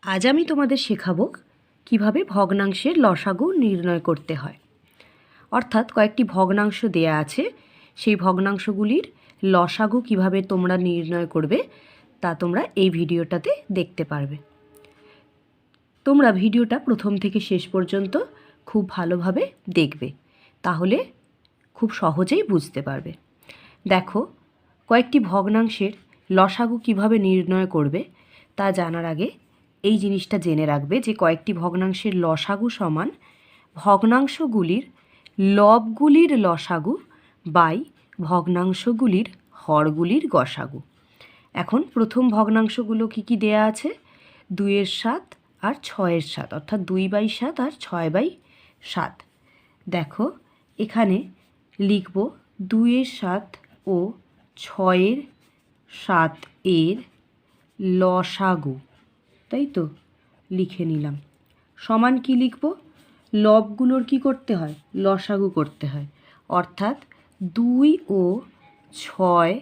আজ আমি তোমাদের শেখাবো কিভাবে ভগ্নাংশের লসাগু নির্ণয় করতে হয়। অর্থাৎ কয়েকটি ভগ্নাংশ দেয়া আছে, সেই ভগ্নাংশগুলির লসাগু কিভাবে তোমরা নির্ণয় করবে তা তোমরা এই ভিডিওটাতে দেখতে পারবে। তোমরা ভিডিওটা প্রথম থেকে শেষ পর্যন্ত খুব ভালোভাবে দেখবে, তাহলে খুব সহজেই বুঝতে পারবে। দেখো, কয়েকটি ভগ্নাংশের লসাগু কিভাবে নির্ণয় করবে তা জানার আগে এই জিনিসটা জেনে রাখবে যে কয়েকটি ভগ্নাংশের লসাগু সমান ভগ্নাংশগুলির লবগুলির লসাগু বাই ভগ্নাংশগুলির হরগুলির গসাগু। এখন প্রথম ভগ্নাংশগুলো কি কি দেয়া আছে? 2/7 আর 6/7, অর্থাৎ 2/7 আর 6/7। দেখো, এখানে লিখব 2/7 ও 6/7 এর লসাগু, তাই তো লিখে নিলাম। সমান কি লিখব? লবগুলোর কি করতে হয়? লসাগু করতে হয়, অর্থাৎ 2 ও 6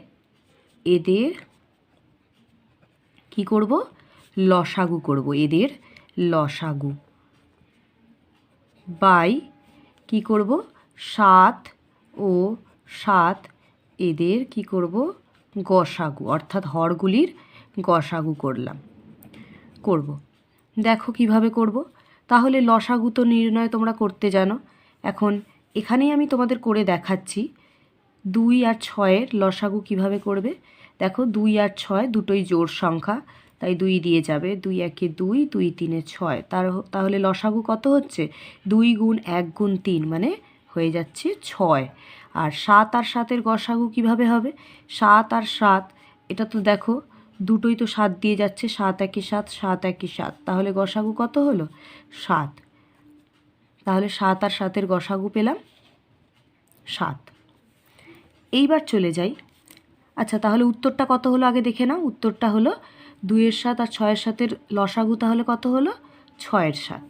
এদের কি করব? লসাগু করব, এদের লসাগু বাই কি করব? 7 ও 7 এদের কি করব? গসাগু, অর্থাৎ হরগুলির গসাগু করব। দেখো কিভাবে করব। তাহলে লসাগু তো নির্ণয় তোমরা করতে জানো, এখন এখানেই আমি তোমাদের করে দেখাচ্ছি 2 আর 6 লসাগু কিভাবে করবে। দেখো, 2 আর 6 দুটোই জোড় সংখ্যা, তাই 2 দিয়ে যাবে। 2 একে 2, 2 3 6। তাহলে লসাগু কত হচ্ছে? 2 গুণ 1 গুণ 3 মানে হয়ে যাচ্ছে 6। আর 7 আর 7-এর গসাগু কিভাবে হবে? 7 আর 7, এটা তো দেখো দুটোই তো 7 দিয়ে যাচ্ছে, 7 একে 7, 7 একে 7, তাহলে গসাগু কত হলো? 7। তাহলে 7 আর 7-এর গসাগু পেলাম 7। এইবার চলে যাই। আচ্ছা, তাহলে উত্তরটা কত হলো আগে দেখে নাও। উত্তরটা হলো 2/7 আর 6/7-এর লসাগু, তাহলে কত হলো? 6/7।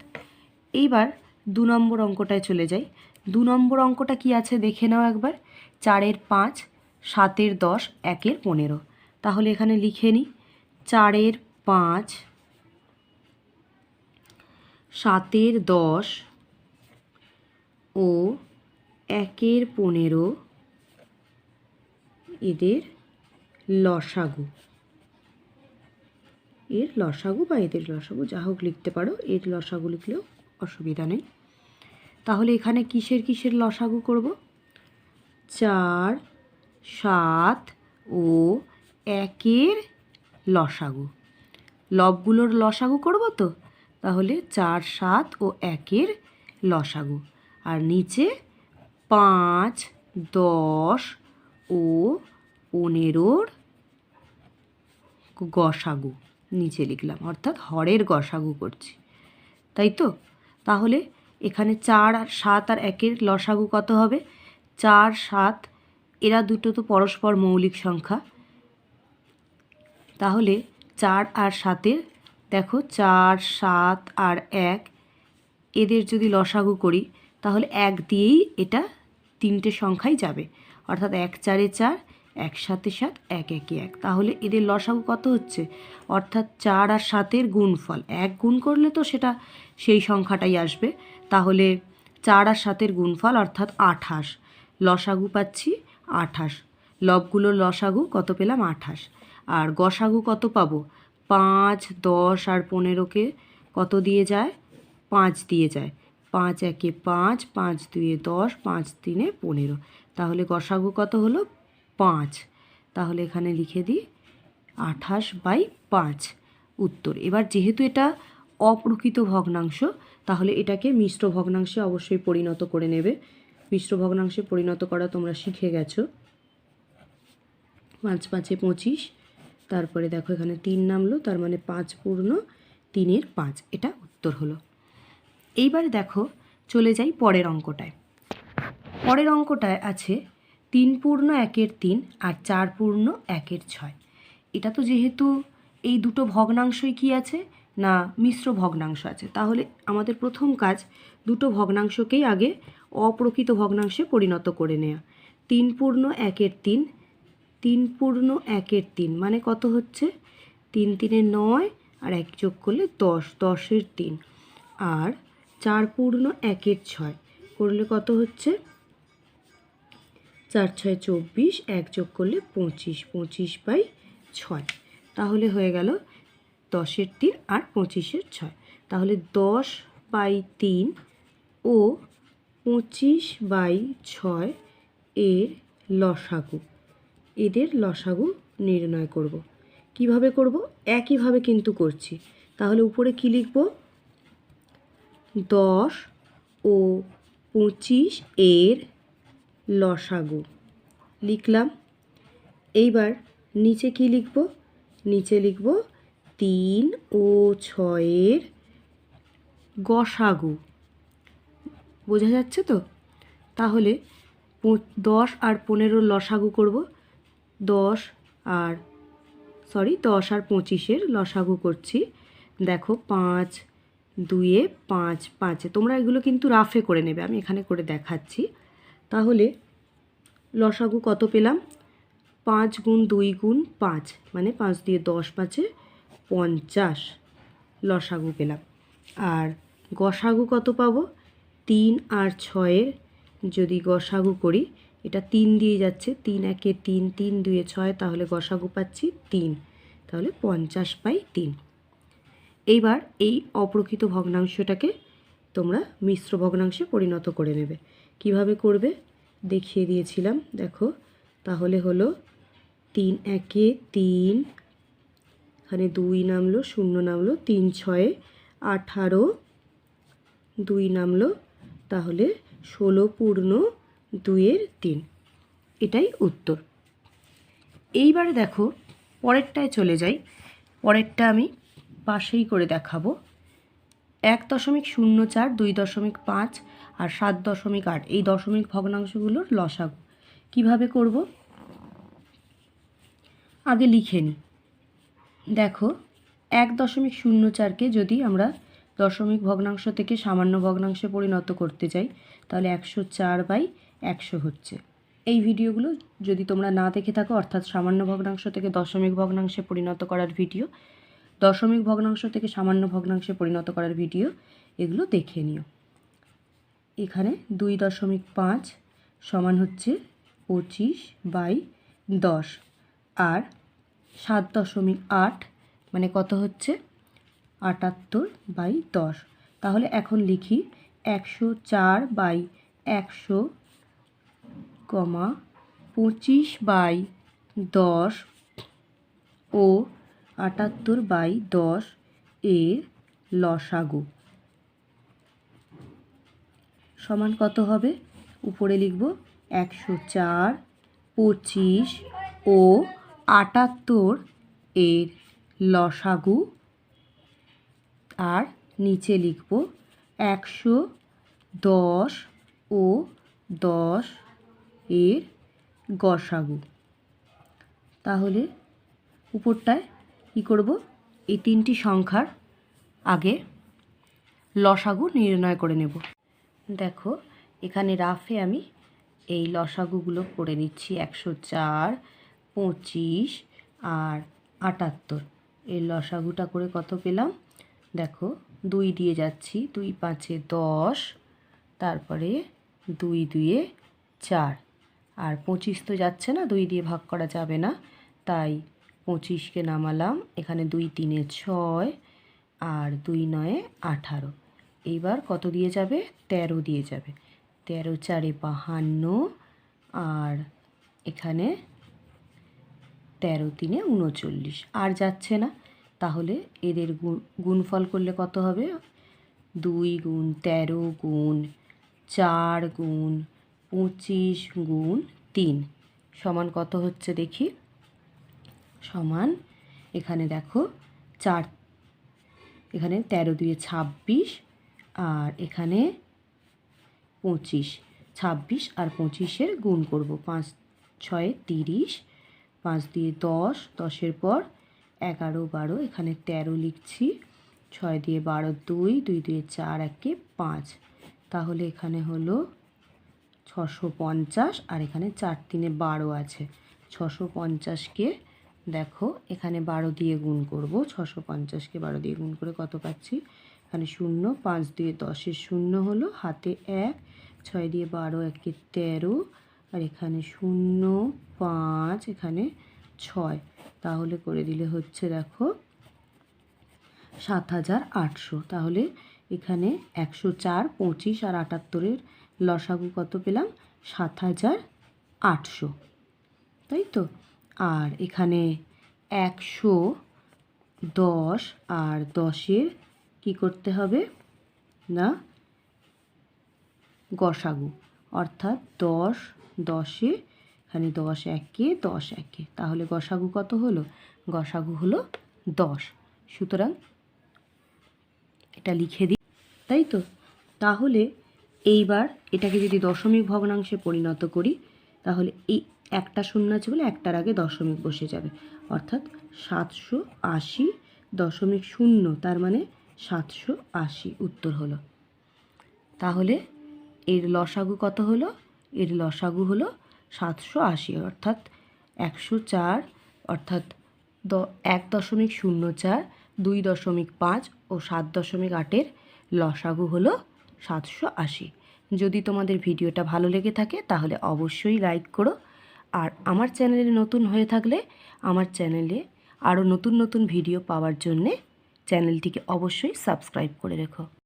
এইবার 2 নম্বর অঙ্কটায় চলে যাই। 2 নম্বর অঙ্কটা কি আছে দেখে নাও একবার। 4/5, 7/10, 1/15। তাহলে এখানে লিখে নিই 4/5, 7/10 ও 1/15 এদের লসাগু। এর লসাগু বা এদের লসাগু যা হোক লিখতে পারো, এর লসাগু লিখলেও অসুবিধা নেই। তাহলে এখানে কিসের কিসের লসাগু করব? 4, 7 ও 1-এর লসাগু। লবগুলোর লসাগু করব তো, তাহলে 4, 7 ও 1-এর লসাগু। আর নিচে 5, 10 ও 15-র গসাগু নিচে লিখলাম, অর্থাৎ হরের গসাগু করছি, তাই তো। তাহলে এখানে 4 আর 7 আর 1-এর লসাগু কত হবে? 4, 7, এরা দুটো তো পরস্পর মৌলিক সংখ্যা, তাহলে 4 আর 7-এর দেখো 4, 7 আর 1 এদের যদি লসাগু করি তাহলে 1 দিয়েই এটা 3টে সংখ্যাই যাবে, অর্থাৎ 1 4-এ 4, 1 7-এ 7, 1 1-এ 1। তাহলে এদের লসাগু কত হচ্ছে? অর্থাৎ 4 আর 7-এর গুণফল 1 গুণ করলে তো সেটা সেই সংখ্যাটাই আসবে, তাহলে 4 আর 7-এর গুণফল অর্থাৎ 28। লসাগু পাচ্ছি 28। লবগুলোর লসাগু কত পেলাম? 28। আর গসাগু কত পাবো? 5, 10 আর 15-কে কত দিয়ে যায়? 5 দিয়ে যায়। 5 একে 5, 5 2-এ 10, 5 3-এ 15। তাহলে গসাগু কত হলো? 5। তাহলে এখানে লিখে দিই 28/5 উত্তর। এবার যেহেতু এটা অপ্রকৃত ভগ্নাংশ, তাহলে এটাকে মিশ্র ভগ্নাংশে অবশ্যই পরিণত করে নেবে। মিশ্র ভগ্নাংশে পরিণত করা তোমরা শিখে গেছো। 5 5-এ 25, তারপরে দেখো এখানে 3 নামলো, তার মানে 5 পূর্ণ 3-এর 5, এটা উত্তর হলো। এইবারে দেখো চলে যাই পরের অঙ্কটায়। পরের অঙ্কটায় আছে 3 পূর্ণ 1-এর 3 আর 4 পূর্ণ 1-এর 6। এটা তো যেহেতু এই দুটো ভগ্নাংশই কি আছে না মিশ্র ভগ্নাংশ আছে, তাহলে আমাদের প্রথম কাজ দুটো ভগ্নাংশকেই আগে অপ্রকৃত ভগ্নাংশে পরিণত করে নেওয়া। 3 পূর্ণ 1-এর 3, 3 পূর্ণ 1-এর 3 মানে কত হচ্ছে? 3 3-এ 9 আর 1 যোগ করলে 10, 10-এর 3 আর 4 পূর্ণ 1-এর 6 করলে কত হচ্ছে 4 6 24, 1 যোগ করলে 25, 25/6 তাহলে হয়ে গেল 10-এর 3 আর 25-এর 6। তাহলে 10/3 ও 25/6 এর লসাগু, এদের লসাগু নির্ণয় করব। কিভাবে করব? একইভাবে কিন্তু করছি। তাহলে উপরে কি লিখব? 10 ও 25 এর লসাগু লিখলাম। এইবার নিচে কি লিখব? নিচে লিখব 3 ও 6 এর গসাগু। বোঝা যাচ্ছে তো? তাহলে 10 আর 15 লসাগু করব। 10 আর 25-এর লসাগু করছি। দেখো 5 2 5 5, তোমরা এগুলো কিন্তু রাফে করে নেবে, আমি এখানে করে দেখাচ্ছি। তাহলে লসাগু কত পেলাম? 5 গুণ 2 গুণ 5 মানে 5 দিয়ে 10 5-এ 50 লসাগু পেলাম। আর গসাগু কত পাবো? 3 আর 6-এর যদি গসাগু করি, এটা 3 দিয়ে যাচ্ছে, 3 1 3, 3 2 6, তাহলে গসাগু পাচ্ছি 3, তাহলে 50/3। এইবার এই অপ্রকৃত ভগ্নাংশটাকে তোমরা মিশ্র ভগ্নাংশে পরিণত করে নেবে। কিভাবে করবে দেখিয়ে দিয়েছিলাম, দেখো। তাহলে হলো 3 1 3, এখানে 2 নামলো, 0 নামলো, 3 6 18, 2 নামলো, তাহলে 16 পূর্ণ 2-এর 3, এটাই উত্তর। এইবারে দেখো পরেরটায় চলে যাই। পরেরটা আমি পাশেই করে দেখাবো। 1.04, 2.5 আর 7.8 এই দশমিক ভগ্নাংশগুলোর লসাগু কিভাবে করব আগে লিখে নিই। দেখো 1.04কে যদি আমরা দশমিক ভগ্নাংশ থেকে সামান্য ভগ্নাংশে পরিণত করতে চাই, তাহলে 104/100 হচ্ছে। এই ভিডিওগুলো যদি তোমরা না দেখে থাকো, অর্থাৎ সামান্য ভগ্নাংশ থেকে দশমিক ভগ্নাংশে পরিণত করার ভিডিও, দশমিক ভগ্নাংশ থেকে সামান্য ভগ্নাংশে পরিণত করার ভিডিও, এগুলো দেখে নিও। এখানে 2.5 সমান হচ্ছে 25/10 আর 7.8 মানে কত হচ্ছে 78/10। তাহলে এখন লিখি 104/100, 25/10 ও 78/10 এর লসাগু সমান কত হবে? উপরে লিখব 104, 25 ও 78 এর লসাগু, আর নিচে লিখব 110 ও 10 এর গসাগু। তাহলে উপরটায় কী করব? এই তিনটি সংখ্যার আগে লসাগু নির্ণয় করে নেব। দেখো এখানে রাফে আমি এই লসাগুগুলো করে নিচ্ছি। 104, 25 আর 78 এর লসাগুটা করে কত পেলাম? দেখো 2 দিয়ে যাচ্ছি, 2 5 10, তারপরে 2 2 4, আর 25 তো যাচ্ছে না, 2 দিয়ে ভাগ করা যাবে না, তাই 25কে নামালাম। এখানে 2 3 6 আর 2 9 18। এইবার কত দিয়ে যাবে? 13 দিয়ে যাবে। 13 4 52 আর এখানে 13 3 39, আর যাচ্ছে না। তাহলে এদের গুণফল করলে কত হবে? 2 গুণ 13 গুণ 4 গুণ 25 গুণ 3 সমান কত হচ্ছে দেখি। সমান এখানে দেখো 4, এখানে 13 2 26 আর এখানে 25, 26 আর 25-এর গুণ করব। 5 6 30, 5 দিয়ে 10, 10-এর পর 11 12, এখানে 13 লিখছি, 6 দিয়ে 12 2, 2 দিয়ে 4 1 5, তাহলে এখানে হলো 650 আর এখানে 4 3 12 আছে। 650কে দেখো এখানে 12 দিয়ে গুণ করব, 650কে 12 দিয়ে গুণ করে কত পাচ্ছি, এখানে 0, 5 দিয়ে 10-এর 0 হলো, হাতে 1, 6 দিয়ে 12, 1-এ 13, আর এখানে 0, 5, এখানে 6, তাহলে করে দিলে হচ্ছে দেখো 7800। তাহলে এখানে 104, 25 আর 78-এর লসাগু কত পেলাম, 7800, তাই তো। আর এখানে 110 আর 10-এর কী করতে হবে না, গসাগু, অর্থাৎ 10, 10-এ এখানে 10 1-এ 10 1-এ, তাহলে গসাগু কত হলো, গসাগু হলো 10। সুতরাং এটা লিখে দিই, তাই তো। তাহলে এইবার এটাকে যদি দশমিক ভগ্নাংশে পরিণত করি, তাহলে এই একটা শূন্য আছে বলে একটার আগে দশমিক বসে যাবে, অর্থাৎ 780.0, তার মানে 780 উত্তর হলো। তাহলে এর লসাগু কত হলো, এর লসাগু হলো 780, অর্থাৎ 104, অর্থাৎ 1.04, 2.5 ও 7.8-এর লসাগু হলো 780। যদি তোমাদের ভিডিওটা ভালো লেগে থাকে তাহলে অবশ্যই লাইক করো, আর আমার চ্যানেলে নতুন হয়ে থাকলে আমার চ্যানেলে আরও নতুন নতুন ভিডিও পাওয়ার জন্যে চ্যানেলটিকে অবশ্যই সাবস্ক্রাইব করে রেখো।